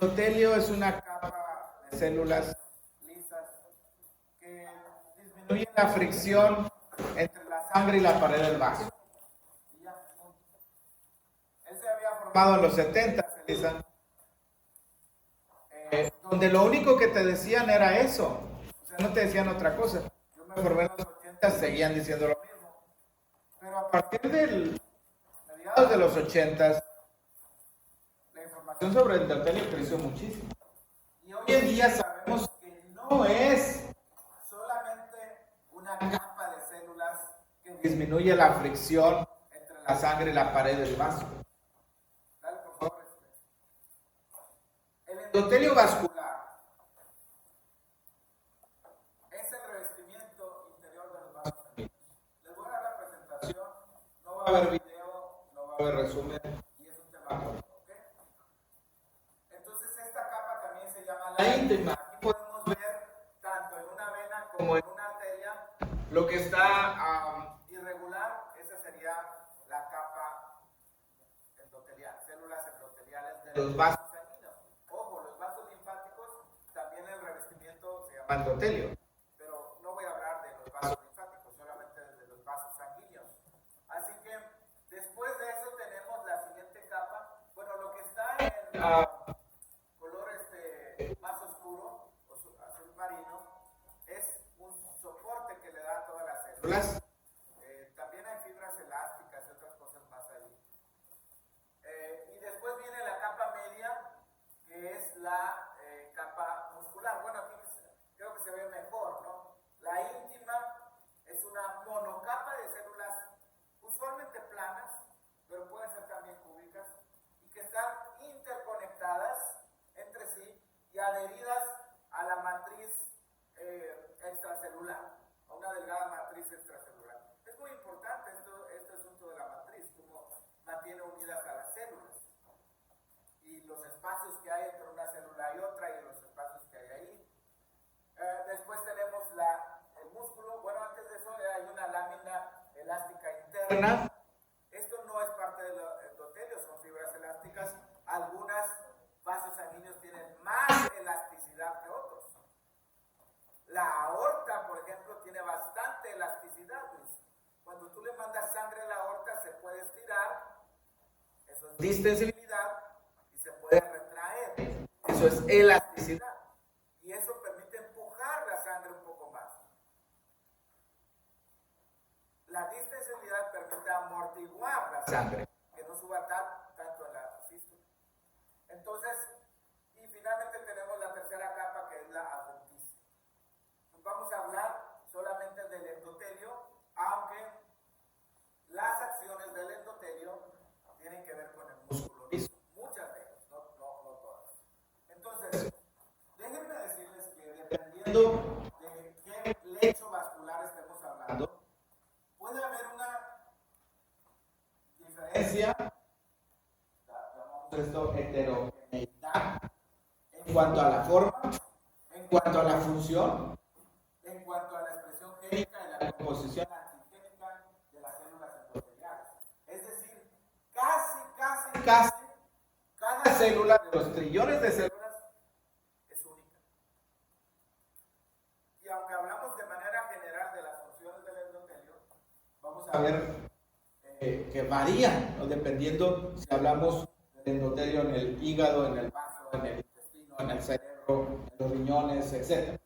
endotelio es una capa de células lisas que disminuye la fricción entre la sangre y la pared del vaso. Él se había formado en los 70, Elisa, donde lo único que te decían era eso. O sea, no te decían otra cosa. Yo me formé en los 80, seguían diciendo lo mismo. Pero a partir del mediados de los 80, la información sobre el endotelio creció muchísimo. Y hoy en día sabemos que no es solamente una capa de células que disminuye la fricción entre la sangre y la pared del vaso. Dale, por favor. El endotelio vascular es el revestimiento interior de los vasos sanguíneos. Les voy a dar la presentación, no va a haber video, no va a haber resumen, y es un tema corto, ¿ok? Entonces esta capa también se llama la íntima. Aquí podemos ver tanto en una vena como en una arteria lo que está irregular. Esa sería la capa endotelial, células endoteliales de los vasos sanguíneos. Ojo, los vasos linfáticos también el revestimiento se llama endotelio, pero no voy a hablar de los vasos linfáticos, solamente de los vasos sanguíneos. Así que después de eso tenemos la siguiente capa. Bueno, lo que está en color más oscuro, azul marino, es un soporte que le da a todas las células. También hay fibras elásticas y otras cosas más ahí. Y después viene la capa media, que es la capa muscular. Bueno, aquí creo que se ve mejor, ¿no? La íntima es una monocapa de células usualmente planas, pero pueden ser también cúbicas, y que están interconectadas entre sí y adheridas a la matriz extracelular, a una delgada matriz extracelular. Es muy importante este asunto de la matriz, cómo mantiene unidas a las células y los espacios que hay entre una célula y otra y los espacios que hay ahí. Después tenemos el músculo. Bueno, antes de eso hay una lámina elástica interna. Esto no es parte del endotelio, son fibras elásticas. Algunos vasos sanguíneos tienen más elasticidad que otros. La aorta, por ejemplo, tiene bastante elasticidad, Luis. Cuando tú le mandas sangre a la aorta, se puede estirar, eso es distensibilidad, y se puede retraer, eso es elasticidad. Y eso permite empujar la sangre un poco más. La distensibilidad permite amortiguar la sangre, que no suba tanto en la sístole. Entonces, y finalmente tenemos la tercera capa, que es la adventicia. Vamos a hablar solamente del endotelio, aunque las acciones del endotelio tienen que ver con el músculo liso. Muchas de ellas, no todas. Entonces, déjenme decirles que dependiendo de qué lecho vascular estemos hablando, puede haber una diferencia, llamamos esto heterogeneidad, en cuanto a la forma, en cuanto a la función, en cuanto a la expresión génica y la composición antigénica de las células endoteliales. Es decir, casi cada célula de los trillones de células es única. Y aunque hablamos de manera general de las funciones del endotelio, vamos a ver que varían, ¿no? Dependiendo si hablamos del endotelio en el hígado, en el vaso, en el intestino, en el cerebro, en los riñones, etc.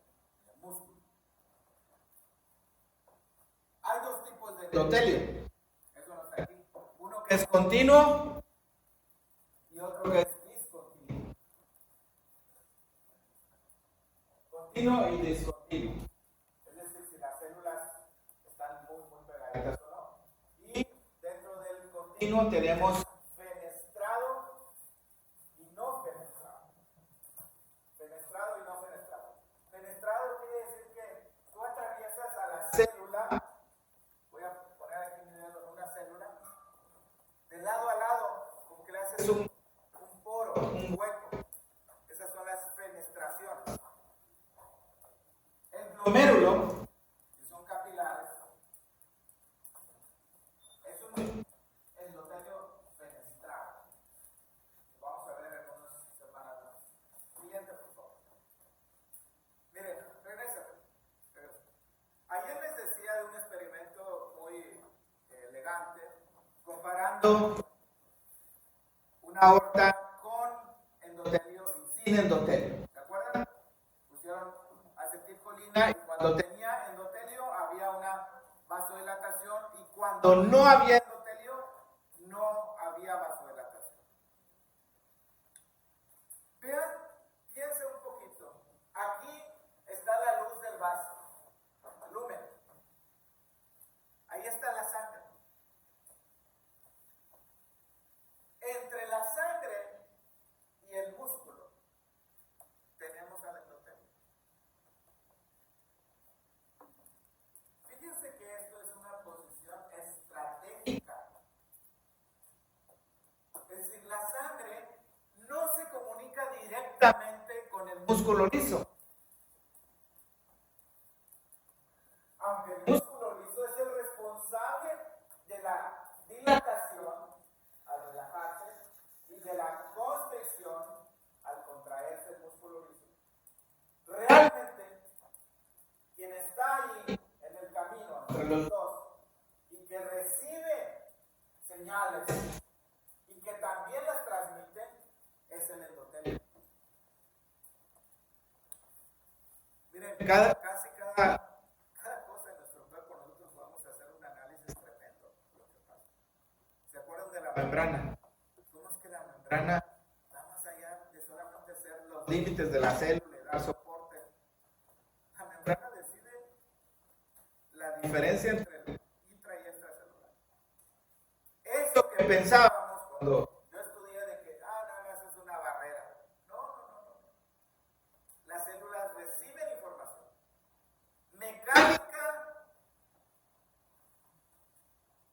Hay dos tipos de endotelio. Eso no está aquí. Uno que es continuo y otro que es discontinuo. Continuo y discontinuo. Es decir, si las células están muy pegaditas o no. Y dentro del continuo tenemos fenestrado y no fenestrado. Fenestrado y no fenestrado. Fenestrado quiere decir que tú atraviesas a la célula. Voy a poner aquí mi dedo en una célula. De lado a lado, como que le haces un poro, un hueco. Esas son las fenestraciones. El glomérulo, que son capilares, es un endotelio fenestrado. Vamos a ver en unas semanas más. comparando una aorta con endotelio y sin endotelio. ¿Se acuerdan? Pusieron acetilcolina y cuando tenía endotelio había una vasodilatación y cuando no había endotelio no había vasodilatación. Vean, piensen un poquito. Aquí está la luz del vaso, lumen. Ahí está la sangre. Entre la sangre y el músculo tenemos al endotelio. Fíjense que esto es una posición estratégica. Es decir, la sangre no se comunica directamente con el músculo liso. Aunque el músculo liso es el responsable de la dilatación al relajarse y de la constricción al contraerse el músculo liso. Realmente, quien está ahí en el camino entre los dos y que recibe señales y que también las transmite es el endotelio. Miren, casi cada cosa en nuestro cuerpo nosotros vamos a hacer un análisis tremendo de lo que pasa. ¿Se acuerdan de la membrana? ¿Cómo es que la membrana va más allá de solamente ser los límites de la célula y dar soporte? La membrana decide la diferencia entre el intra y extracelular. Eso que pensábamos cuando yo estudié de que nada más es una barrera. No. Las células reciben información mecánica,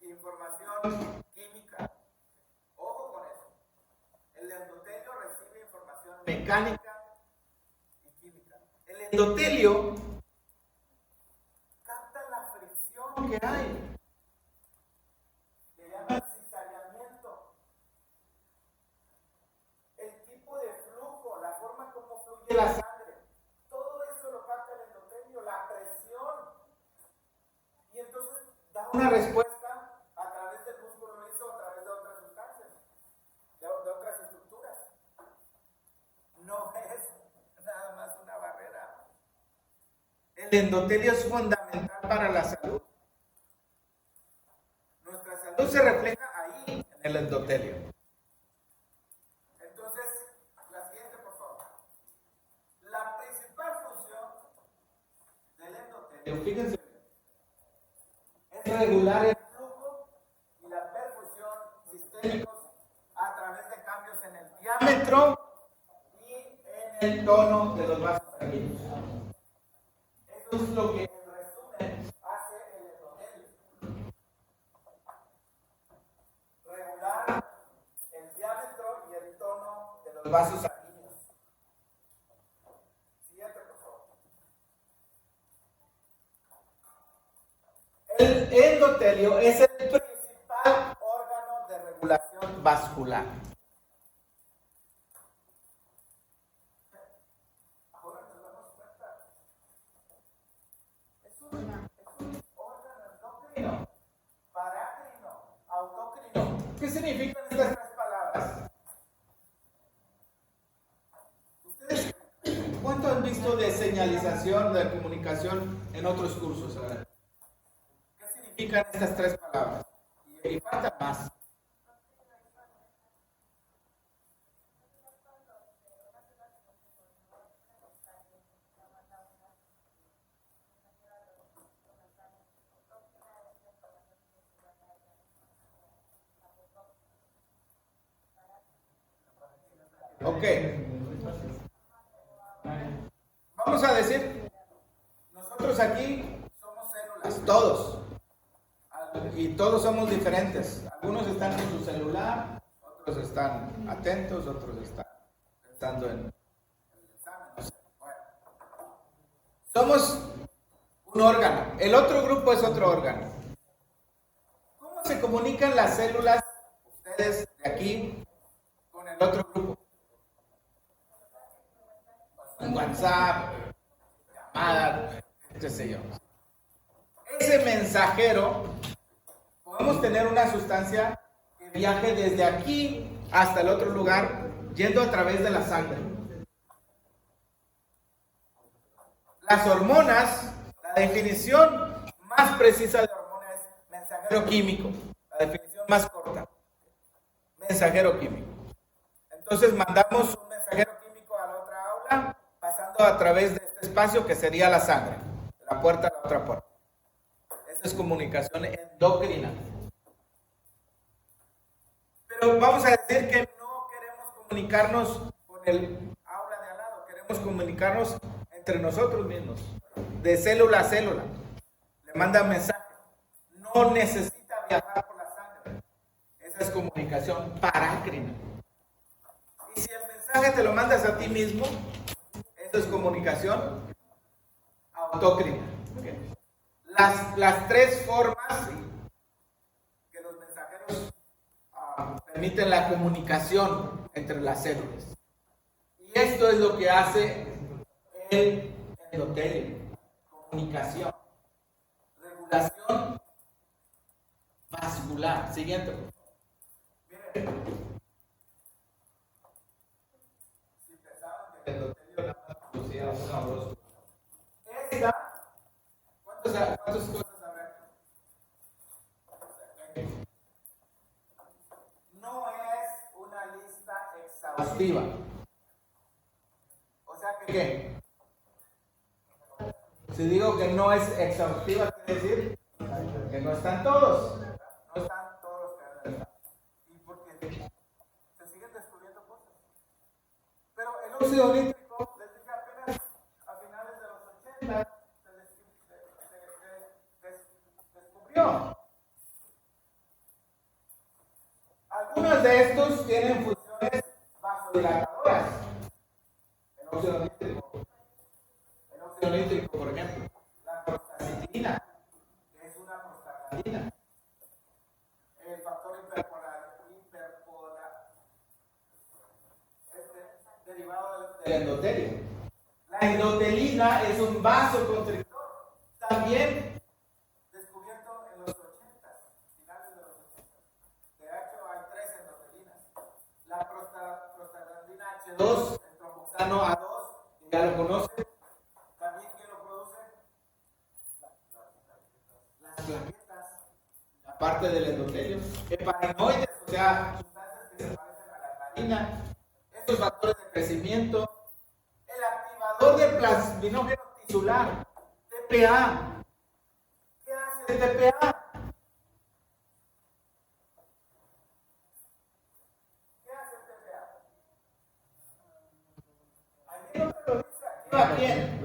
información química. Ojo con eso. El endotelio recibe información mecánica y química. El endotelio capta la fricción que hay. Le llaman cizallamiento. El tipo de flujo, la forma como fluye la sangre. Todo eso lo capta el endotelio, la presión. Y entonces da una respuesta a través del músculo liso, a través de otras sustancias, de otras estructuras. No es nada más una barrera. El endotelio es fundamental para la salud. Nuestra salud se refleja ahí, en el endotelio. Entonces, la siguiente, por favor. La principal función del endotelio, fíjense, es regular el flujo y la perfusión sistémicos a través de cambios en el diámetro y en el tono de los vasos sanguíneos. Eso es lo que en resumen hace el endotelio. Regular el diámetro y el tono de los vasos sanguíneos. Siguiente, por favor. El endotelio es el principal órgano de regulación vascular. Ahora nos damos cuenta. Es un órgano endocrino, parácrino, autócrino. ¿Qué significan estas tres palabras? ¿Ustedes cuánto han visto de señalización, de comunicación en otros cursos? Ahora, ¿qué significan estas tres palabras? Y falta más. Ok. Vamos a decir, nosotros aquí somos células, todos. Y todos somos diferentes. Algunos están en su celular, otros están atentos, otros están pensando en el examen. No sé. Bueno. Somos un órgano. El otro grupo es otro órgano. ¿Cómo se comunican las células, ustedes de aquí, con el otro grupo? En WhatsApp, llamada, qué sé yo. Ese mensajero, podemos tener una sustancia que viaje desde aquí hasta el otro lugar, yendo a través de la sangre. Las hormonas, la definición más precisa de hormona es mensajero químico, la definición más corta, mensajero químico. Entonces mandamos un mensajero químico a la otra aula, pasando a través de este espacio que sería la sangre, de la puerta a la otra puerta. Esa es comunicación endocrina. Pero vamos a decir que no queremos comunicarnos con el aula de al lado, queremos comunicarnos entre nosotros mismos, de célula a célula. Le manda mensaje. No necesita viajar por la sangre. Esa es comunicación parácrina. Y si el mensaje te lo mandas a ti mismo, eso es comunicación autócrina. ¿Okay? Las tres formas que los mensajeros permiten la comunicación entre las células. Y esto es lo que hace el endotelio. Comunicación. Regulación vascular. Siguiente. Miren. Si pensaban que el endotelio nada más producía una o dos. ¿Cuántas cosas habrá? No es una lista exhaustiva. O sea que, ¿qué? Si digo que no es exhaustiva, quiere decir que no están todos. No están todos los que están. Y porque se siguen descubriendo cosas. Pero el óxido nítrico, les dije apenas a finales de los 80, se descubrió. Algunos de estos tienen funciones vasodilatadoras. El óxido nítrico, por ejemplo. La prostacyclina, que es una prostaglandina. El factor hiperpolar, derivado del endotelio. La endotelina es un vasoconstrictor. También descubierto en los 80, finales de los 80. De hecho, hay 3 endotelinas. La prostaglandina H2, el tromboxano A2, ya lo conoce. También, ¿quién lo produce? Las plaquetas, la parte del endotelio. Heparinoides, o sea, sustancias que se parecen a la heparina. Estos factores de crecimiento. El activador de plasminógeno tisular, TPA. ¿Qué hace el TPA? ¿A quién?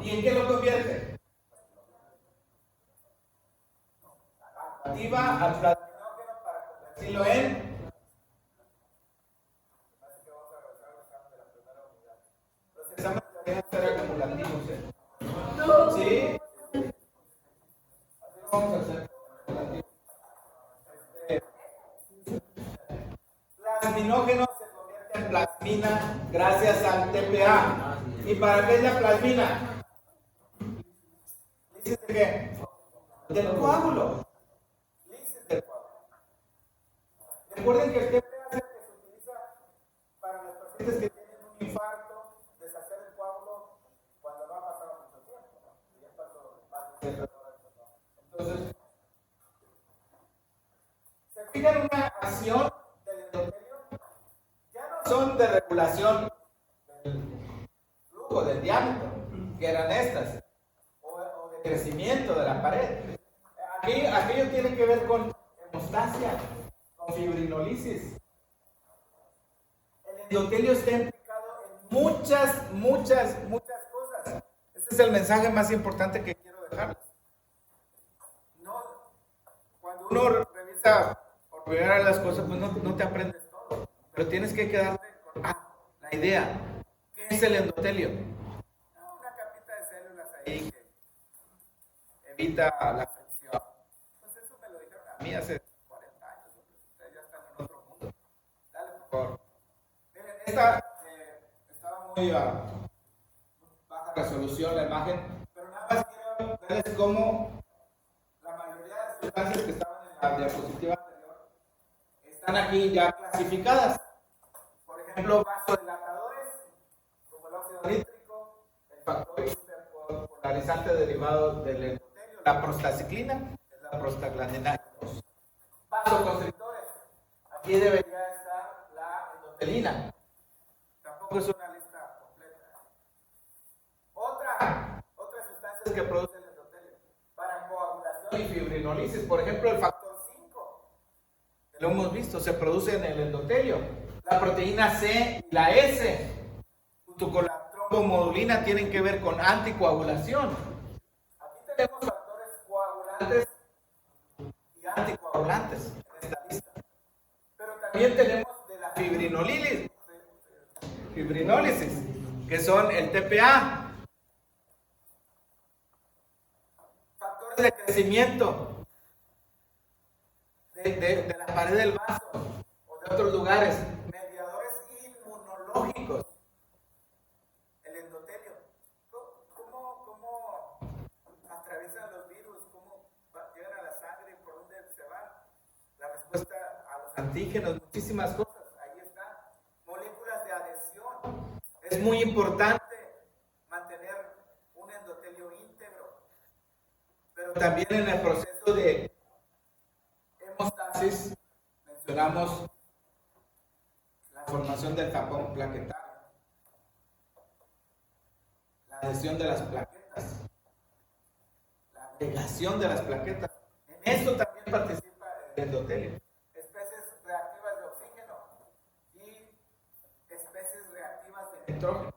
¿Y en qué lo convierte? Activa al plasminógeno para convertirlo en. Los exámenes deberían ser acumulativos, ¿eh? ¿Sí? Así lo vamos a hacer. Plasminógeno se convierte en plasmina gracias al TPA. ¿Y para qué es la plasmina? ¿Lisis de qué? Del coágulo. Lisis del coágulo. Recuerden que el TPA es el que se utiliza para los pacientes que tienen un infarto, deshacer el coágulo cuando no ha pasado mucho tiempo, ¿no? Ya pasó más de 7 horas. Entonces, se fijan una acción del endotelio, ya no son de regulación del diámetro, que eran estas, o de crecimiento de la pared. Aquello tiene que ver con hemostasia, con fibrinolisis. El endotelio está implicado en muchas cosas. Este es el mensaje más importante que quiero dejarles. No, cuando uno revisa por primera vez las cosas, pues no te aprendes todo, pero tienes que quedarte con la idea. ¿Qué es el endotelio? Una capita de células ahí que evita la fricción. Pues eso me lo dijeron a mí hace 40 años. Ustedes ya están en otro mundo. Dale, por favor. Miren, esta estaba muy baja resolución la imagen, pero nada más quiero verles cómo la mayoría de sustancias que estaban en la diapositiva anterior están aquí ya clasificadas. Por ejemplo, vasodilatadores, como el óxido nítrico, el factor hiperpolarizante derivado del endotelio, la prostaciclina, es la prostaglandina 2. Vasoconstrictores, aquí debería estar la endotelina. Tampoco es una lista completa. Otras sustancias que produce el endotelio para coagulación y fibrinolisis, por ejemplo, el factor 5, que lo hemos visto, se produce en el endotelio. La proteína C y la S, junto con la trombomodulina, tienen que ver con anticoagulación. Aquí tenemos factores coagulantes y anticoagulantes en esta lista. Pero también tenemos de la fibrinólisis, que son el TPA. Factores de crecimiento de la pared del vaso o de otros lugares. Mediadores inmunológicos. El endotelio. ¿Cómo atraviesan los virus? ¿Cómo llegan a la sangre y por dónde se van? La respuesta a los antígenos, muchísimas cosas. Ahí está. Moléculas de adhesión. Es muy importante mantener un endotelio íntegro. Pero también en el proceso de hemostasis mencionamos la formación del tapón plaquetario, la adhesión de las plaquetas, la agregación de las plaquetas. En esto también participa el endotelio. Especies reactivas de oxígeno y especies reactivas de nitrógeno.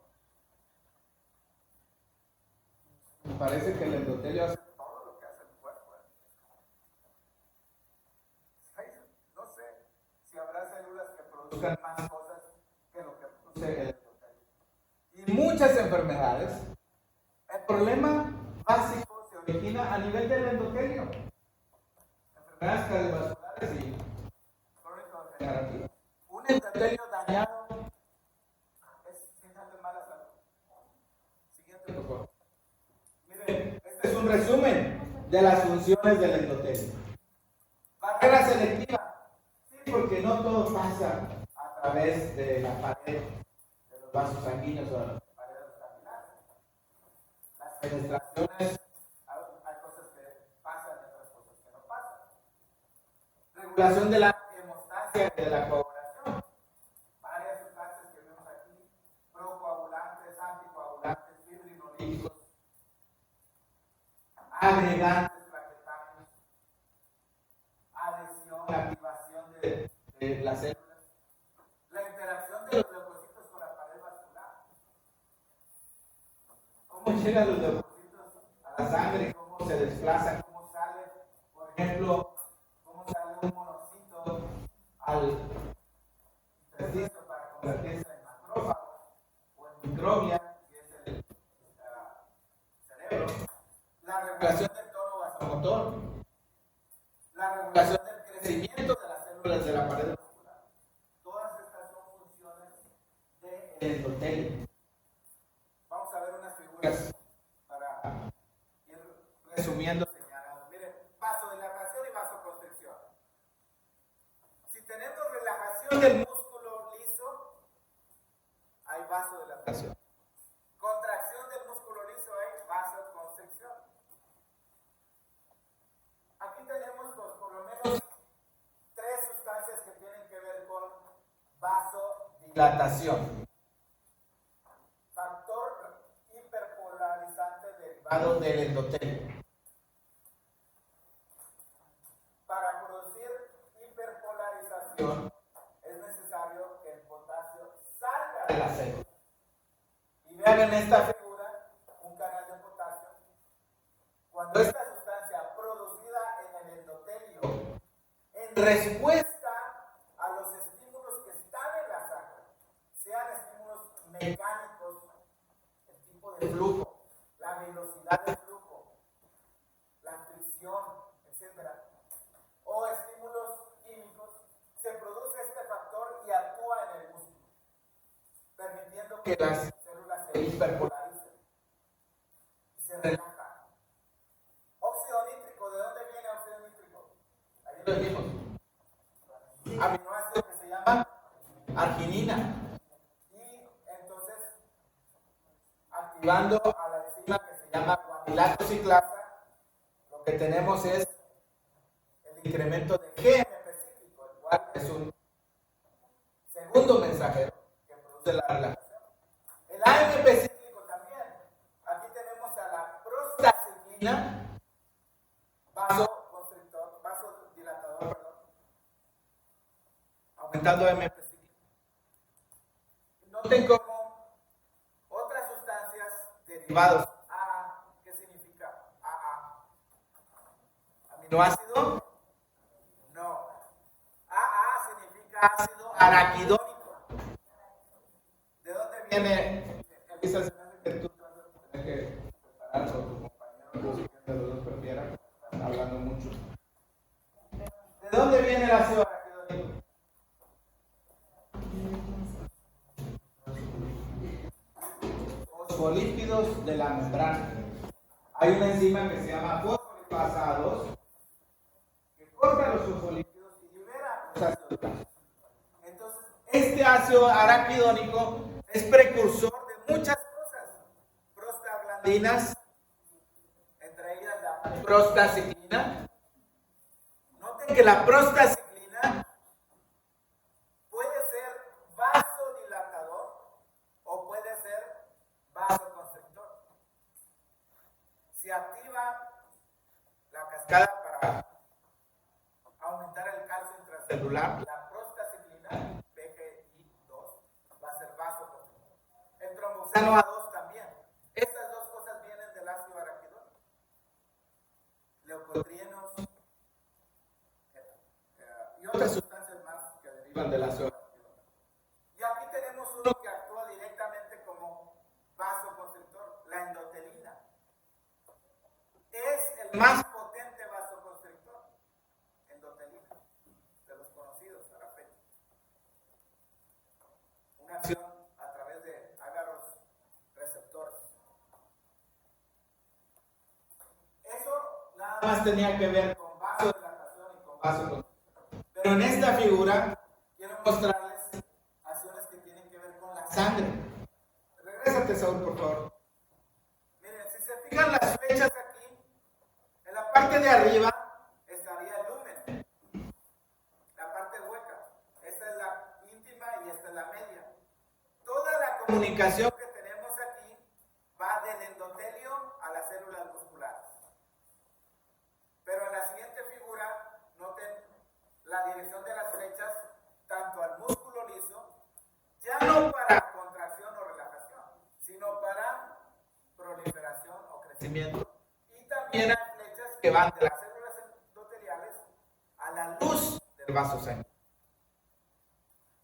Me parece que el endotelio hace todo lo que hace el cuerpo. No sé si habrá células que produzcan más cosas que lo que produce el endotelio. Y muchas enfermedades, el problema básico se origina a nivel del endotelio. Enfermedades cardiovasculares y crónico-degenerativas. Un endotelio dañado es señal de mala salud. Siguiente, por favor. Miren, este es un resumen de las funciones del endotelio. Barrera selectiva. Sí, porque no todo pasa a través de la pared de los vasos sanguíneos o de las paredes capilares. Las penetraciones, hay cosas que pasan y otras cosas que no pasan. Regulación de la hemostasia y de la coagulación. Varias sustancias que vemos aquí, procoagulantes, anticoagulantes, fibrinolíticos, agregantes plaquetarios, adhesión, activación de las células, la interacción de los leucocitos con la pared vascular. ¿Cómo llegan los leucocitos a la sangre? ¿Cómo se desplazan? ¿Cómo sale? Por ejemplo, ¿cómo sale un monocito al intestino para convertirse en macrófago o en microbia, que es el cerebro? La regulación del tono vasomotor, la regulación del crecimiento de las células de la pared vascular. Todas estas son funciones del endotelio. Vamos a ver unas figuras para ir resumiendo, señalando. Miren, vasodilatación y vasoconstricción. Si tenemos relajación del músculo liso, hay vasodilatación. Contracción del músculo liso, hay vasoconstricción. Aquí tenemos por lo menos 3 sustancias que tienen que ver con vasodilatación. Factor hiperpolarizante derivado del endotelio. Para producir hiperpolarización es necesario que el potasio salga de la célula. Y vean en esta figura un canal de potasio. Cuando esta sustancia producida en el endotelio, en respuesta a los estímulos que están en la sangre, sean estímulos mecánicos, el tipo de flujo, la velocidad del flujo, la fricción, etc., o estímulos químicos, se produce este factor y actúa en el músculo, permitiendo que las células se hiperpolaricen y se relajan. Óxido nítrico, ¿de dónde viene óxido nítrico? Ahí lo dijimos. Aminoácidos llama arginina. Y entonces, activando a la enzima que se llama guanilato ciclasa, lo que tenemos es el incremento de GMP cíclico, el cual es un segundo mensajero que produce la relajación. El AMP cíclico también. Aquí tenemos a la prostaciclina, vasodilatador, perdón, aumentando AMP cíclico. Noten cómo otras sustancias derivados A, ¿qué significa AA? ¿Aminoácido? No. AA significa ácido araquidónico. ¿De dónde viene? Elisa, se me hace que tú vas a tener que preparar con tu compañero, no sé quién de los dos prefiera, están hablando mucho. ¿De dónde viene el ácido araquidónico? Fosfolípidos de la membrana. Hay una enzima que se llama fosfolipasa 2 que corta los fosfolípidos y libera los ácidos grasos. Entonces, este ácido araquidónico es precursor de muchas cosas. Prostaglandinas, entre ellas la prostaciclina. Noten que la prostaciclina puede ser vasodilatador o puede ser vasoconstrictor. Se activa la cascada para aumentar el calcio intracelular. La prostaciclina, PGI2, va a ser vasoconstrictor. El tromboxano A2 también. Estas dos cosas vienen del ácido araquidónico. Leucotrienos y otras sustancias más que derivan del ácido araquidónico. Y aquí tenemos uno que actúa directamente como vasoconstrictor, la endotelina. Es el más potente vasoconstrictor, endotelina, de los conocidos a la fecha. Una acción a través de ágaros receptores. Eso nada más tenía que ver con vasodilatación y con vasoconstricción. Pero en esta figura quiero mostrarles acciones que tienen que ver con la sangre. Regrésate, Saúl, por favor. Miren, si se fijan las flechas aquí, en la parte de arriba estaría el lumen, la parte hueca. Esta es la íntima y esta es la media. Toda la comunicación que tenemos aquí va del endotelio a las células musculares. Pero en la siguiente figura, noten la dirección de las flechas, tanto al músculo liso, ya no para contracción o relajación, sino para proliferación o crecimiento. Y también hay flechas que van de las células endoteliales a la luz del vaso sanguíneo.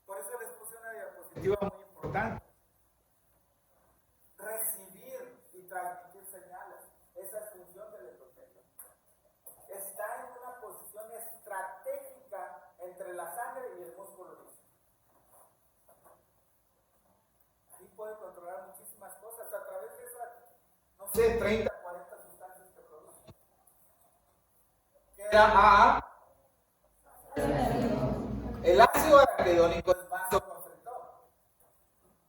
Por eso les puse una diapositiva muy importante. Recibir y transmitir señales. Esa es función del endotelio. Está en una posición estratégica entre la sangre y el músculo liso. Ahí puede controlar muchísimas cosas a través de esas, no sé, 30, 40 sustancias que produce. ¿Qué era AA? El ácido araquidónico es vasoconstrictor.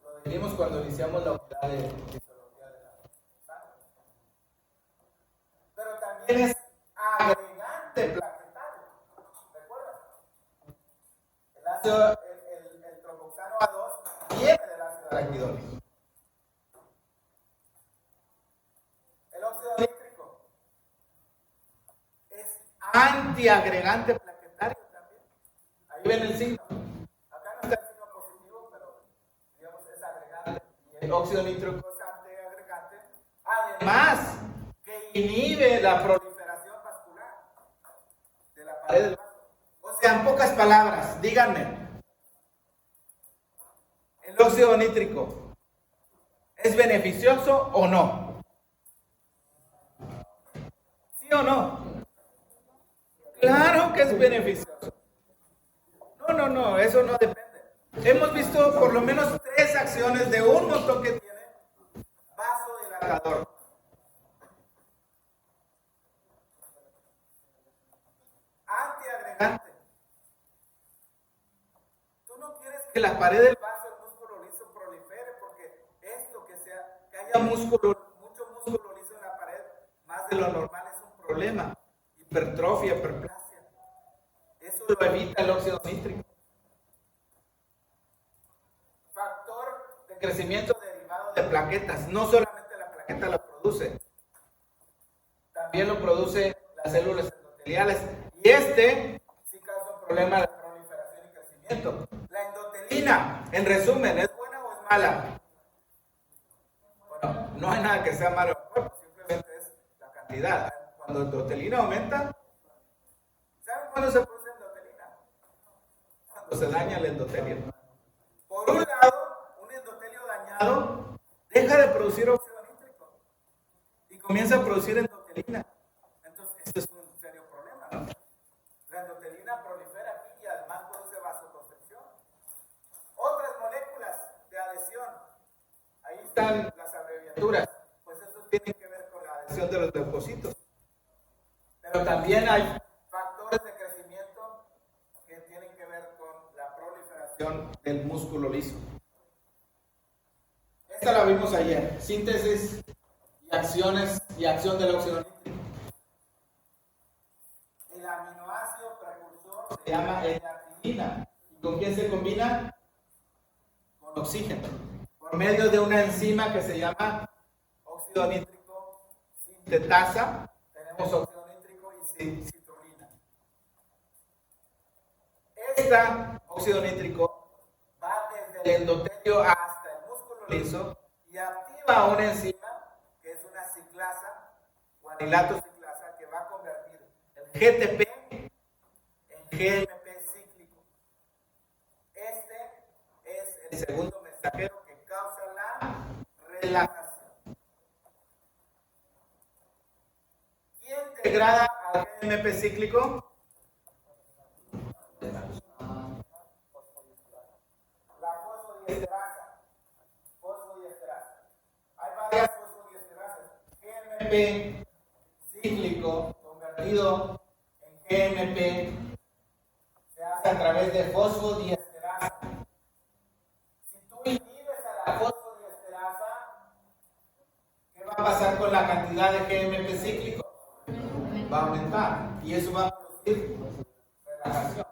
Lo dijimos cuando iniciamos la unidad de fisiología de la sangre. Pero también es agregante plaquetario. ¿Recuerdan? El ácido, el tromboxano A2 viene del ácido araquidónico. El óxido nítrico es antiagregante plaquetario también. Ahí ven el signo. Acá no está el signo positivo, pero digamos es agregante. Y el óxido nítrico es antiagregante. Además, que inhibe la proliferación vascular de la pared del vaso. O sea, en pocas palabras, díganme, ¿el óxido nítrico es beneficioso o no? ¿Sí o no? Claro que es beneficioso. No, eso no depende. Hemos visto por lo menos 3 acciones de un montón que tiene vasodilatador. Antiagregante. Tú no que la pared del vaso, el músculo liso prolifere, porque esto que haya músculo, mucho músculo liso en la pared, más de lo normal es un problema. Hipertrofia, hiperplasia. Eso lo evita el óxido nítrico. Factor de crecimiento derivado de plaquetas. No solamente la plaqueta lo produce, también lo produce las células endoteliales. Y sí causa un problema de proliferación y crecimiento. La endotelina, en resumen, ¿es buena o es mala? Bueno, no hay nada que sea malo en el cuerpo, simplemente es la cantidad. Cuando la endotelina aumenta, ¿saben cuándo se produce endotelina? Cuando se daña el endotelio. Por un lado, un endotelio dañado deja de producir óxido nítrico y comienza a producir endotelina. Entonces, este es un serio problema, ¿no? La endotelina prolifera aquí y además produce vasoconstricción. Otras moléculas de adhesión, ahí están las abreviaturas, pues eso tiene que ver con la adhesión de los leucocitos. Pero también hay factores de crecimiento que tienen que ver con la proliferación del músculo liso. Esta la vimos ayer, síntesis y acción del óxido nítrico. El aminoácido precursor se llama L-arginina. ¿Y con quién se combina? Con oxígeno. Por medio de una enzima que se llama óxido nítrico sintetasa, tenemos óxido nítrico y citrulina. Este óxido nítrico va desde el endotelio hasta el músculo liso y activa una enzima que es una ciclasa, guanilato ciclasa, que va a convertir el GTP en GMP cíclico. Este es el segundo mensajero que causa la relajación. ¿Quién degrada al GMP cíclico? La fosfodiesterasa. Hay varias fosfodiesterasas. GMP cíclico convertido en GMP se hace a través de fosfodiesterasa. Si tú inhibes a la fosfodiesterasa, ¿qué va a pasar con la cantidad de GMP cíclico? Va a aumentar y eso va a producir relajación.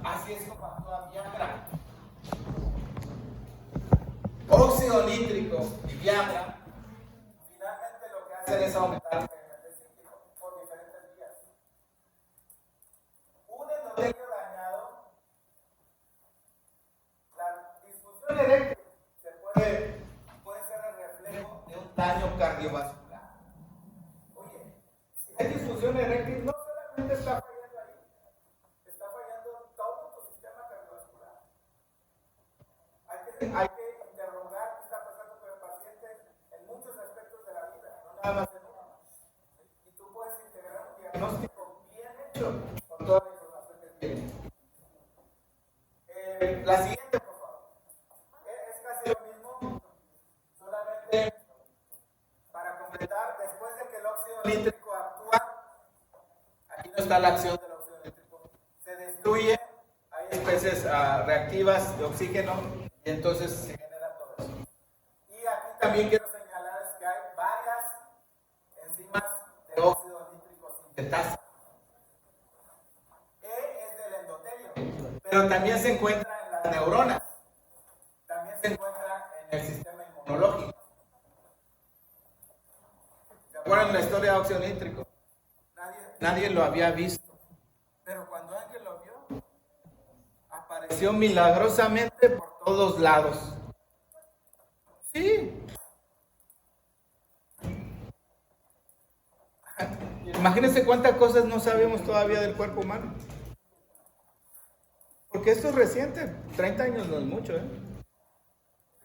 Así es como actúa Viagra. Óxido nítrico y Viagra finalmente lo que hacen es aumentar el GMP cíclico por diferentes vías. Un endotelio dañado, la disfunción eréctil puede ser el reflejo de un daño cardiovascular. Oye, si hay disfunción eréctil, no solamente está fallando ahí, está fallando todo tu sistema cardiovascular. Hay que interrogar qué está pasando con el paciente en muchos aspectos de la vida, no nada más en uno. Y tú puedes integrar un diagnóstico bien hecho con toda la información que tienes. La siguiente, por favor. Es casi lo mismo, solamente para completar, después de que el óxido nítrico actúa, aquí no está la acción del óxido nítrico, se destruye, hay especies reactivas de oxígeno y entonces se genera todo eso. Y aquí también quiero señalar que hay varias enzimas de óxido nítrico sintetasa. Es del endotelio, pero también se encuentra en las neuronas, también se encuentra en el sistema inmunológico. ¿Se acuerdan la historia de óxido nítrico? Nadie lo había visto, pero cuando alguien lo vio, apareció milagrosamente por todos lados. Sí. Imagínense cuántas cosas no sabemos todavía del cuerpo humano. Porque esto es reciente, 30 años no es mucho,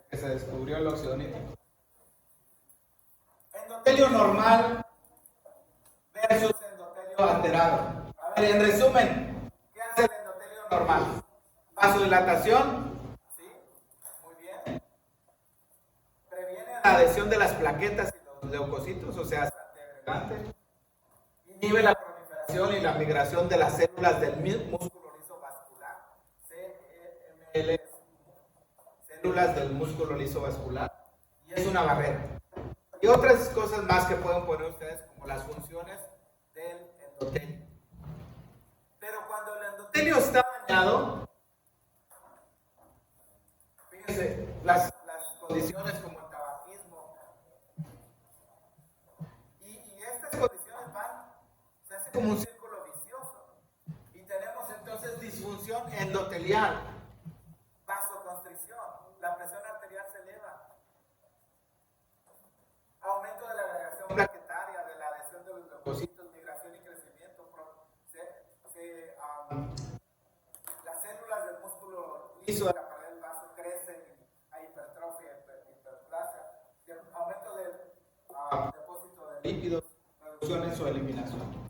que se descubrió el óxido nítrico. Endotelio normal versus endotelio alterado. A ver, en resumen, ¿qué hace el endotelio normal? Vasodilatación, ¿sí? Muy bien. Previene la adhesión de las plaquetas y los leucocitos, o sea, antiagregante. Inhibe la proliferación y la migración de las células del músculo liso vascular, CML, células del músculo liso vascular y es una barrera. Y otras cosas más que pueden poner ustedes como las funciones del endotelio. Pero cuando el endotelio está dañado, fíjense, las condiciones como el tabaquismo y estas condiciones se hace como un círculo vicioso y tenemos entonces disfunción endotelial, vasoconstricción, la presión arterial se eleva, aumento de la agregación plaquetaria, de la adhesión de los leucocitos, migración y crecimiento, las células del músculo liso de la pared del vaso crecen a hipertrofia, hiperplasia, aumento del depósito de lípidos, reducción en su eliminación.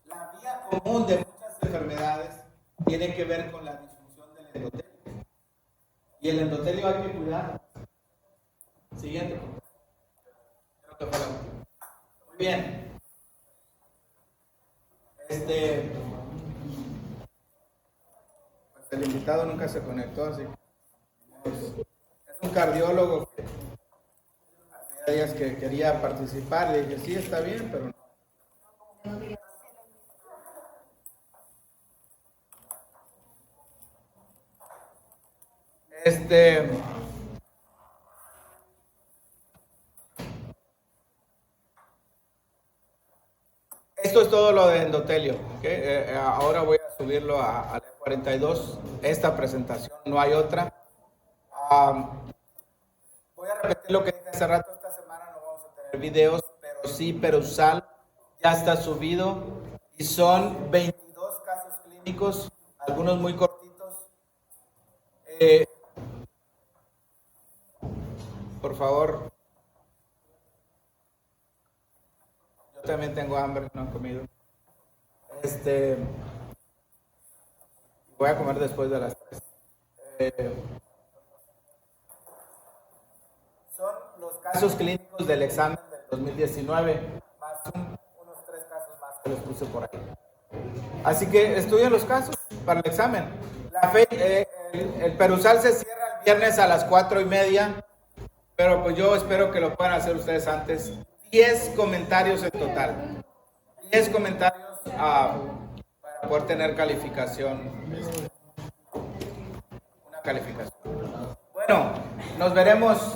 La vía común de muchas enfermedades tiene que ver con la disfunción del endotelio. Y el endotelio hay que cuidar. Siguiente. Creo que fue la última. Muy bien. Pues el invitado nunca se conectó, así. Es un cardiólogo que hacía días que quería participar. Le dije, sí, está bien, pero no. Esto es todo lo de endotelio. ¿Okay? Ahora voy a subirlo a 42. Esta presentación, no hay otra. Voy a repetir lo que dije hace rato. Esta semana no vamos a tener videos, pero sí, Perusal ya está subido y son 22 casos clínicos, algunos muy cortitos. Por favor. Yo también tengo hambre, no he comido. Voy a comer después de las 3. Son los casos clínicos del examen del 2019, más unos 3 casos más que los puse por ahí. Así que estudien los casos para el examen. El Perusal se cierra el viernes a las 4:30, pero pues yo espero que lo puedan hacer ustedes antes. 10 comentarios en total. 10 comentarios para poder tener calificación. Una calificación. Bueno, nos veremos